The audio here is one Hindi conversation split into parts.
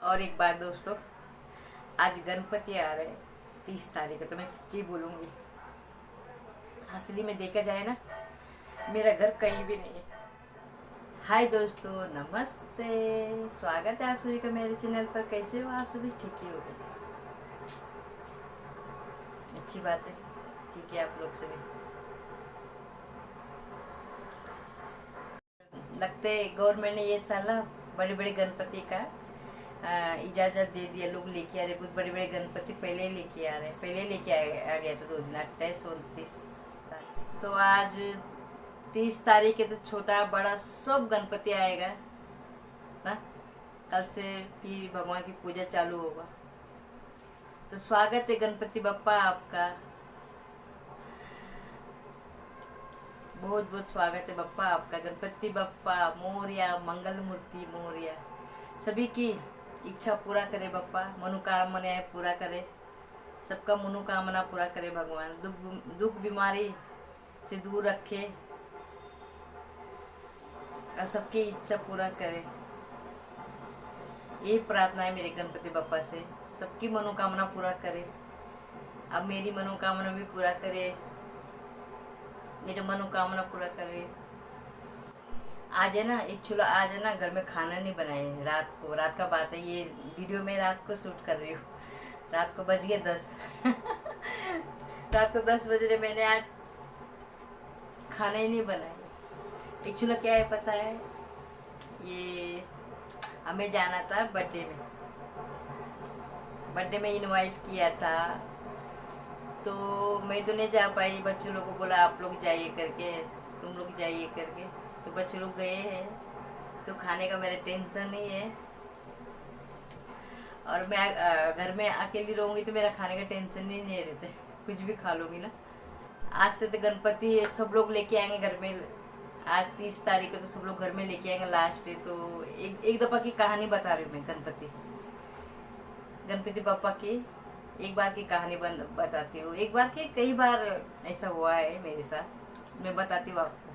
और एक बात दोस्तों, आज गणपति आ रहे हैं 30 तारीख है, तो मैं सच्ची बोलूँगी, असली में देखा जाए ना, मेरा घर कहीं भी नहीं है। हाय दोस्तों, नमस्ते, स्वागत है आप सभी का मेरे चैनल पर। कैसे हो आप सभी? ठीक ही हो गए? अच्छी बात है, ठीक है। आप लोग सभी लगते गवर्नमेंट ने ये साल ना बड़े बड़े गणपति का इजाज़त दे दिया। लोग लेके आ रहे, बहुत बड़े बड़े गणपति पहले ही लेके आ रहे हैं। पहले ही लेके आ गया था 2 दिन, 28 29 तारीख। तो आज 30 तारीख है, तो छोटा बड़ा सब गणपति आएगा ना। कल से फिर भगवान की पूजा चालू होगा। तो स्वागत है गणपति बप्पा आपका, बहुत बहुत स्वागत है बप्पा आपका। गणपति बप्पा मोरया, मंगल मूर्ति मोरया। सभी की इच्छा पूरा करे बप्पा, मनोकामनाएं पूरा करे, सबका मनोकामना पूरा करे भगवान। दुख बीमारी से दूर रखे और सबकी इच्छा पूरा करे। यही प्रार्थना है मेरे गणपति बप्पा से, सबकी मनोकामना पूरा करे। अब मेरी मनोकामना भी पूरा करे, मेरी मनोकामना पूरा करे। आज है ना, एक चूल्हा आज है ना, घर में खाना नहीं बनाए रात को। रात का बात है, ये वीडियो मैं रात को शूट कर रही हूँ। रात को बज गए 10 रात को 10 बज रहे, मैंने आज खाना ही नहीं बनाया। एक चूल्हा क्या है पता है, ये हमें जाना था बर्थडे में इनवाइट किया था, तो मैं तो नहीं जा पाई। बच्चों लोगों को बोला आप लोग जाइए करके, तुम लोग जाइए करके, तो बच्चे लोग गए हैं। तो खाने का मेरा टेंशन नहीं है, और मैं घर में अकेली रहूँगी तो मेरा खाने का टेंशन ही नहीं रहते, कुछ भी खा लूँगी ना। आज से तो गणपति सब लोग लेके आएंगे घर में। आज 30 तारीख है, तो सब लोग घर में लेके आएंगे लास्ट है। तो एक दफ़ा की कहानी बता रही हूँ मैं, गणपति बप्पा की एक बार की कहानी बताती हूँ। एक बार के कई बार ऐसा हुआ है मेरे साथ, मैं बताती हूँ आपको।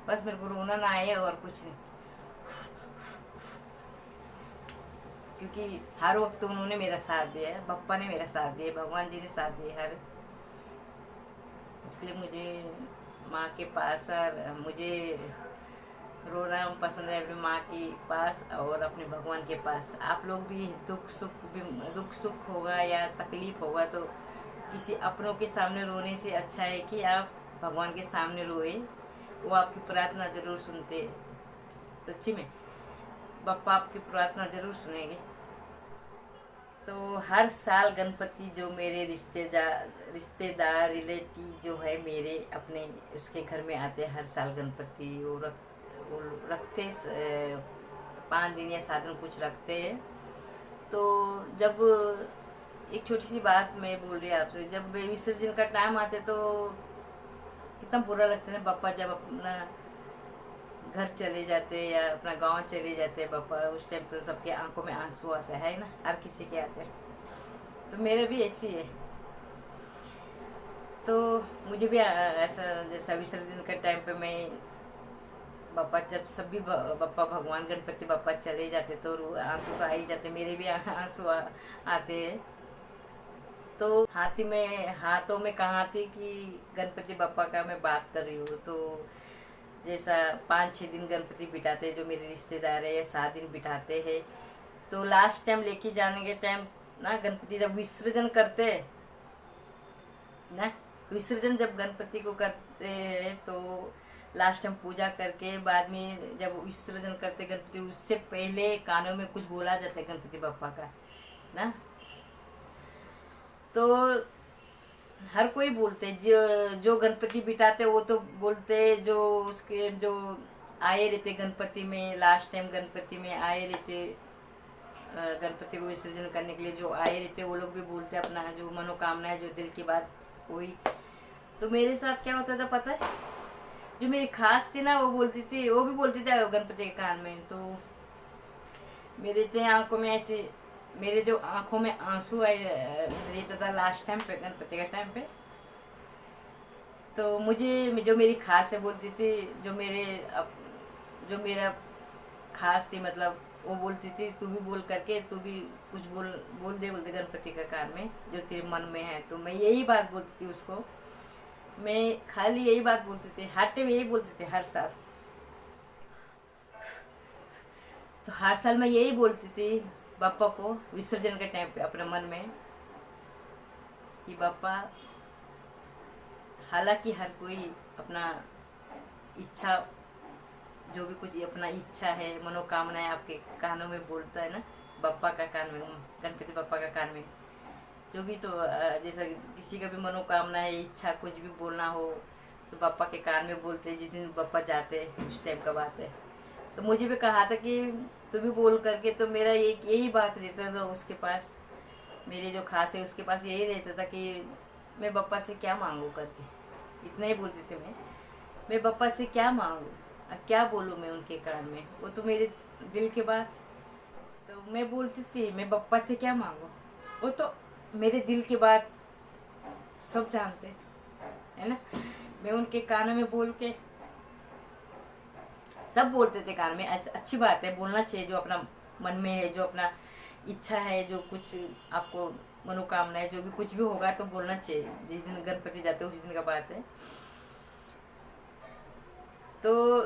बस मेरे को रोना ना आए और कुछ नहीं, क्योंकि हर वक्त उन्होंने मेरा साथ दिया है, बप्पा ने मेरा साथ दिया, भगवान जी ने साथ दिया हर। इसलिए मुझे माँ के पास, और मुझे रोना पसंद है अपनी माँ के पास और अपने भगवान के पास। आप लोग भी दुख सुख होगा या तकलीफ होगा, तो किसी अपनों के सामने रोने से अच्छा है कि आप भगवान के सामने रोए। वो आपकी प्रार्थना जरूर सुनते हैं, सच्ची में बप्पा आपकी प्रार्थना जरूर सुनेंगे। तो हर साल गणपति जो मेरे रिश्तेदार रिलेटिव जो है मेरे अपने, उसके घर में आते हर साल गणपति। वो रखते 5 दिन या 7 दिन कुछ रखते हैं। तो जब एक छोटी सी बात मैं बोल रही आपसे, जब विसर्जन का टाइम आते तो कितना बुरा लगता है ना बप्पा, जब अपना घर चले जाते या अपना गांव चले जाते बप्पा, उस टाइम तो सबके आंखों में आंसू आता है ना, हर किसी के आते हैं। तो मेरे भी ऐसी है। तो मुझे भी ऐसा, जैसा विसर्जन के टाइम पे मैं बप्पा, जब सभी बप्पा भगवान गणपति बप्पा चले जाते तो आंसू तो आ ही जाते, मेरे भी आंसू आते हैं। तो हाथों में कहाँ थी कि गणपति बप्पा का मैं बात कर रही हूँ। तो जैसा 5-6 दिन गणपति बिठाते हैं जो मेरे रिश्तेदार है, या 7 दिन बिठाते हैं। तो लास्ट टाइम लेके जाने के टाइम ना, गणपति जब विसर्जन करते हैं ना, विसर्जन जब गणपति को करते हैं, तो लास्ट टाइम पूजा करके बाद में जब विसर्जन करते गणपति, उससे पहले कानों में कुछ बोला जाता है गणपति बप्पा का ना। तो हर कोई बोलते, जो गणपति बिठाते वो तो बोलते, जो उसके जो आए रहते गणपति में, लास्ट टाइम गणपति में आए रहते, गणपति को विसर्जन करने के लिए जो आए रहते, वो लोग भी बोलते अपना जो मनोकामना है, जो दिल की बात हुई। तो मेरे साथ क्या होता था पता है, जो मेरी खास थी ना, वो भी बोलती थी गणपति के कान में। तो मेरे थे आंखों में ऐसे, मेरे जो आंखों में आंसू आए रहता था लास्ट टाइम पे, गणपति के टाइम पे। तो मुझे जो मेरी खास है बोलती थी, जो मेरा खास थी, मतलब वो बोलती थी तू भी बोल करके, तू भी कुछ बोल बोल दे, बोलते गणपति का कान में जो तेरे मन में है। तो मैं यही बात बोलती थी उसको, मैं खाली यही बात बोलती थी, हर टाइम यही बोलती थी, हर साल। तो हर साल मैं यही बोलती थी पापा को विसर्जन के टाइम पे अपने मन में कि पापा, हालांकि हर कोई अपना इच्छा, जो भी कुछ अपना इच्छा है, मनोकामनाएं आपके कानों में बोलता है ना, बप्पा का कान में, गणपति बप्पा का कान में जो भी, तो जैसा किसी का भी मनोकामना है, इच्छा कुछ भी बोलना हो तो बप्पा के कान में बोलते हैं। जिस दिन बप्पा जाते हैं उस टाइम का बात है। तो मुझे भी कहा था कि तू भी बोल करके, तो मेरा एक यही बात रहता था उसके पास, मेरे जो खास है उसके पास यही रहता था कि मैं बप्पा से क्या मांगू करके, इतना ही बोलती थी मैं बप्पा से क्या मांगू, क्या बोलूँ मैं उनके कान में, वो तो मेरे दिल के बात। तो मैं बोलती थी मैं बप्पा से क्या मांगू, वो तो मेरे दिल की बात सब जानते है ना। मैं उनके कानों में बोल के, सब बोलते थे कान में, अच्छी बात है, बोलना चाहिए जो अपना मन में है, जो अपना इच्छा है, जो कुछ आपको मनोकामना है, जो भी कुछ भी होगा तो बोलना चाहिए। जिस दिन गणपति जाते हैं उस दिन का बात है। तो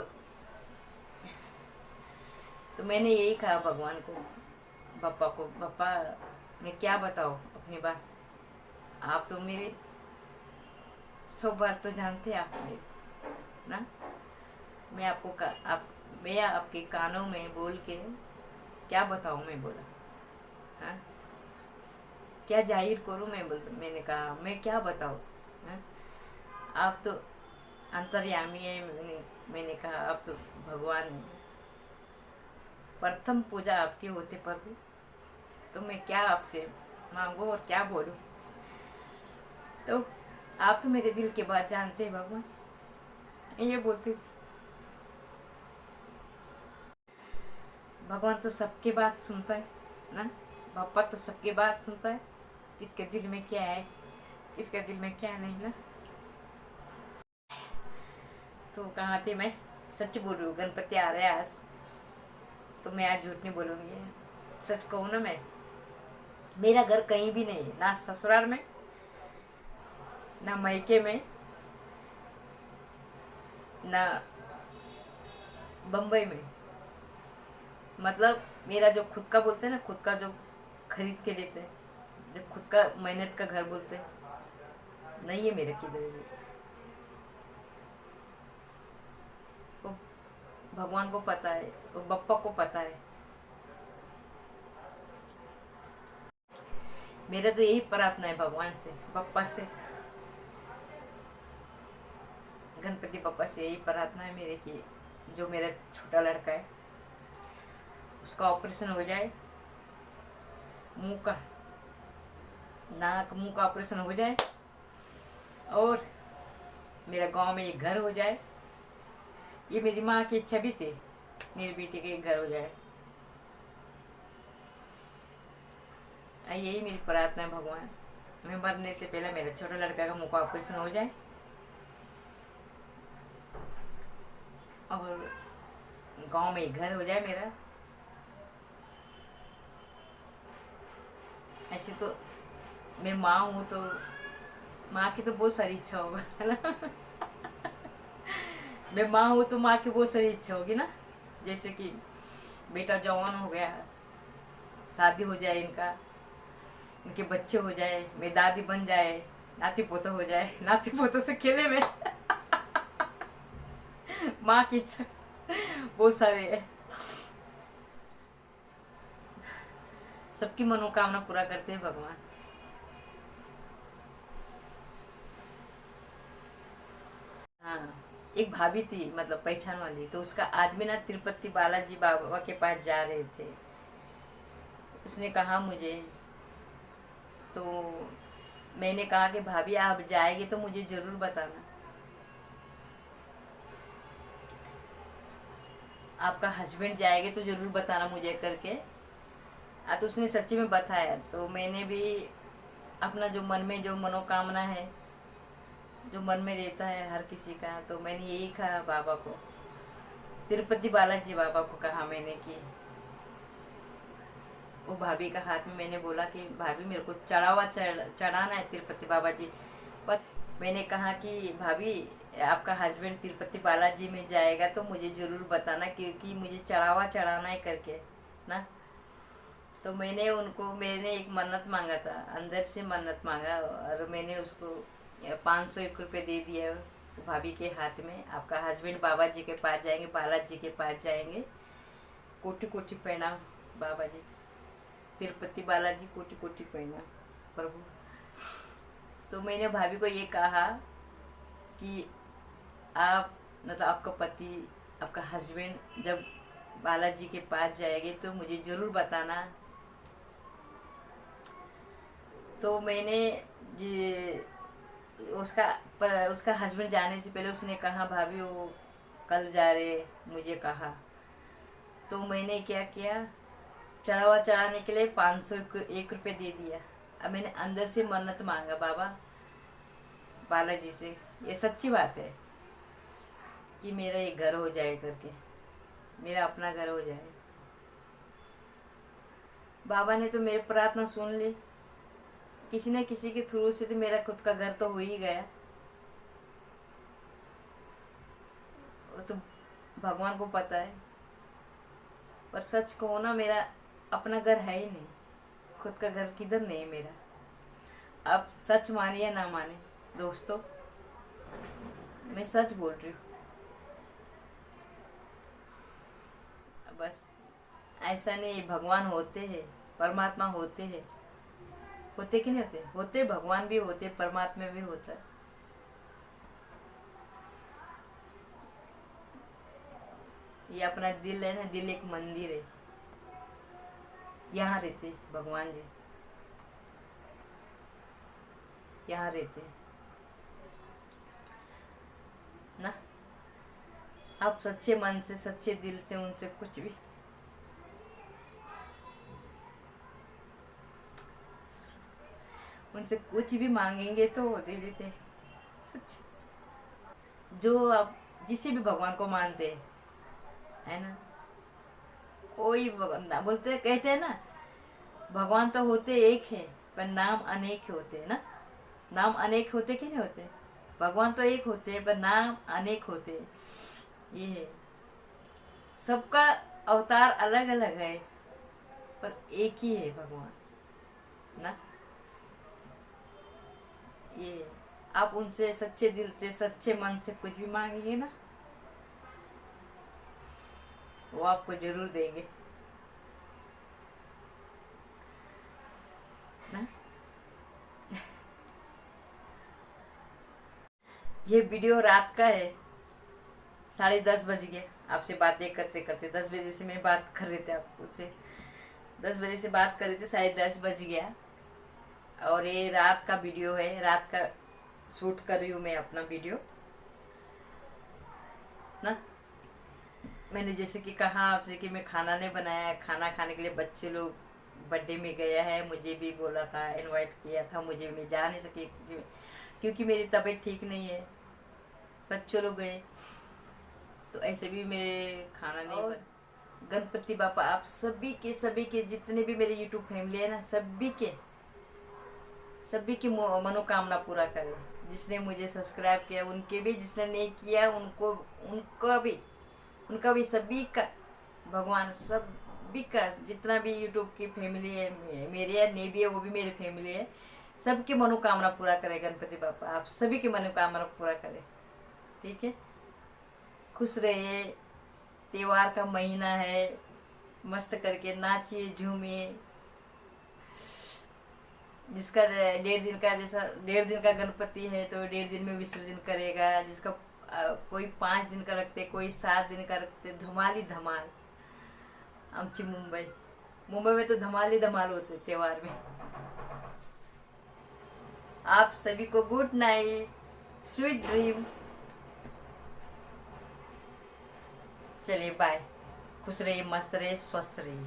तो मैंने यही कहा भगवान को, पापा को, पापा मैं क्या बताऊँ अपनी बात, आप तो मेरे सब बात तो जानते हैं आप मेरे ना। मैं आपको मैं आपके कानों में बोल के क्या बताऊँ, मैं बोला, हाँ क्या जाहिर करूँ, मैंने कहा मैं क्या बताऊँ, हाँ? आप तो अंतर्यामी है, मैंने कहा आप तो भगवान है, प्रथम पूजा आपके होते प्रभु, तो मैं क्या आपसे मांगू और क्या बोलूँ। तो आप तो मेरे दिल की बात जानते हैं भगवान, ये बोलती थी। भगवान तो सबकी बात सुनता है ना, पापा तो सबकी बात सुनता है, किसके दिल में क्या है, किसके दिल में क्या नहीं ना। तो कहाँ थी मैं, सच बोल रही हूँ, गणपति आ रहे हैं आज, तो मैं आज झूठ नहीं बोलूँगी, सच कहूँ ना, मैं मेरा घर कहीं भी नहीं है, ना ससुराल में, ना मायके में, ना बम्बई में। मतलब मेरा जो खुद का बोलते हैं ना, खुद का जो खरीद के लेते हैं, जब खुद का मेहनत का घर बोलते हैं, नहीं है मेरे किधर भी। वो भगवान को पता है, वो बप्पा को पता है। मेरा तो यही प्रार्थना है भगवान से, बप्पा से, गणपति बप्पा से यही प्रार्थना है मेरे की, जो मेरा छोटा लड़का है उसका ऑपरेशन हो जाए, मुंह का, नाक मुंह का ऑपरेशन हो जाए, और मेरा गांव में एक घर हो जाए। ये मेरी माँ की इच्छा भी थी, मेरे बेटे के एक घर हो जाए। यही मेरी प्रार्थना है भगवान, मैं मरने से पहले मेरे छोटे लड़का का मुंह का ऑपरेशन हो जाए, और गांव में एक घर हो जाए मेरा। ऐसे तो मैं माँ हूँ, तो माँ की तो बहुत सारी इच्छा होगा है ना। मैं माँ हूँ तो माँ की बहुत सारी इच्छा होगी ना, जैसे कि बेटा जवान हो गया, शादी हो जाए इनका, इनके बच्चे हो जाए, मैं दादी बन जाए, नाती पोता हो जाए, नाती पोतों से खेले में। माँ की इच्छा बहुत सारे है, सबकी मनोकामना पूरा करते हैं भगवान। हाँ, एक भाभी थी, मतलब पहचान वाली, तो उसका आदमी ना तिरुपति बालाजी बाबा के पास जा रहे थे। उसने कहा मुझे, तो मैंने कहा कि भाभी आप जाएंगे तो मुझे ज़रूर बताना, आपका हस्बैंड जाएंगे तो ज़रूर बताना मुझे करके। तो उसने सच्ची में बताया, तो मैंने भी अपना जो मन में जो मनोकामना है, जो मन में रहता है हर किसी का, तो मैंने यही कहा बाबा को तिरुपति बालाजी बाबा को कहा मैंने कि वो भाभी का हाथ में मैंने बोला कि भाभी मेरे को चढ़ाना है तिरुपति बाबा जी पर। मैंने कहा कि भाभी आपका हस्बैंड तिरुपति बालाजी में जाएगा तो मुझे ज़रूर बताना, क्योंकि मुझे चढ़ाना है करके ना। तो मैंने एक मन्नत मांगा था, अंदर से मन्नत मांगा, और मैंने उसको 501 रुपये दे दिया भाभी के हाथ में। आपका हस्बैंड बाबा जी के पास जाएंगे, बालाजी के पास जाएंगे। कोटि कोटि प्रणाम बाबा जी, तिरुपति बालाजी कोटि कोटि प्रणाम प्रभु। तो मैंने भाभी को ये कहा कि आप मतलब आपका पति, आपका हस्बैंड जब बालाजी के पास जाएंगे तो मुझे ज़रूर बताना। तो मैंने उसका हस्बैंड जाने से पहले उसने कहा भाभी वो कल जा रहे, मुझे कहा। तो मैंने क्या किया, चढ़ाने के लिए 501 रुपये दे दिया। अब मैंने अंदर से मन्नत मांगा बाबा बालाजी से, ये सच्ची बात है कि मेरा एक घर हो जाए करके, मेरा अपना घर हो जाए। बाबा ने तो मेरी प्रार्थना सुन ली, किसी न किसी के थ्रू से तो मेरा खुद का घर तो हो ही गया। वो तो भगवान को पता है, पर सच कहो ना मेरा अपना घर है ही नहीं, खुद का घर किधर नहीं है मेरा। आप सच माने या ना माने दोस्तों, मैं सच बोल रही हूँ। बस ऐसा नहीं, भगवान होते हैं, परमात्मा होते हैं, होते कि नहीं होते, होते भगवान भी होते, परमात्मा भी होता है। ये अपना दिल है ना, दिल एक मंदिर है, यहाँ रहते भगवान जी, यहाँ रहते ना। आप सच्चे मन से, सच्चे दिल से उनसे कुछ भी मांगेंगे तो वो दे देते। सच, जो आप जिसे भी भगवान को मानते है ना, कोई भगवान ना बोलते, कहते हैं ना भगवान तो होते एक है पर नाम अनेक होते हैं ना। नाम अनेक होते कि नहीं होते, भगवान तो एक होते हैं पर नाम अनेक होते हैं। ये है, सबका अवतार अलग अलग है पर एक ही है भगवान ना। ये आप उनसे सच्चे दिल से, सच्चे मन से कुछ भी मांगेंगे ना, वो आपको जरूर देंगे ना। ये वीडियो रात का है, 10:30 बज गए आपसे बातें करते करते। 10 बजे से मैं बात कर रहे थे आपसे, 10 बजे से बात कर रहे थे, 10:30 बज गया। और ये रात का वीडियो है, रात का शूट कर रही हूँ मैं अपना वीडियो ना। मैंने जैसे कि कहा आपसे कि मैं खाना नहीं बनाया, खाना खाने के लिए बच्चे लोग बर्थडे में गया है, मुझे भी बोला था, इनवाइट किया था, मुझे मैं जा नहीं सकी क्योंकि मेरी तबीयत ठीक नहीं है। बच्चों लोग गए तो ऐसे भी मेरे खाना नहीं बना। गणपति बापा आप सभी के जितने भी मेरे यूट्यूब फैमिली है ना, सभी की मनोकामना पूरा करे। जिसने मुझे सब्सक्राइब किया उनके भी, जिसने नहीं किया उनका भी सभी का भगवान, सभी का जितना भी यूट्यूब की फैमिली है, मेरे है नहीं भी है वो भी मेरी फैमिली है, सबकी मनोकामना पूरा करे गणपति बापा। आप सभी की मनोकामना पूरा करे, ठीक है। खुश रहिए, त्योहार का महीना है, मस्त करके नाचिए झूमिए। जिसका 1.5 दिन का, जैसा 1.5 दिन का गणपति है तो 1.5 दिन में विसर्जन करेगा। जिसका कोई 5 दिन का रखते, कोई 7 दिन का रखते, धमाल ही धमाल। आमची मुंबई में तो धमाल ही धमाल होते त्योहार में। आप सभी को गुड नाइट, स्वीट ड्रीम। चलिए बाय, खुश रहिए, मस्त रहिए, स्वस्थ रहिए।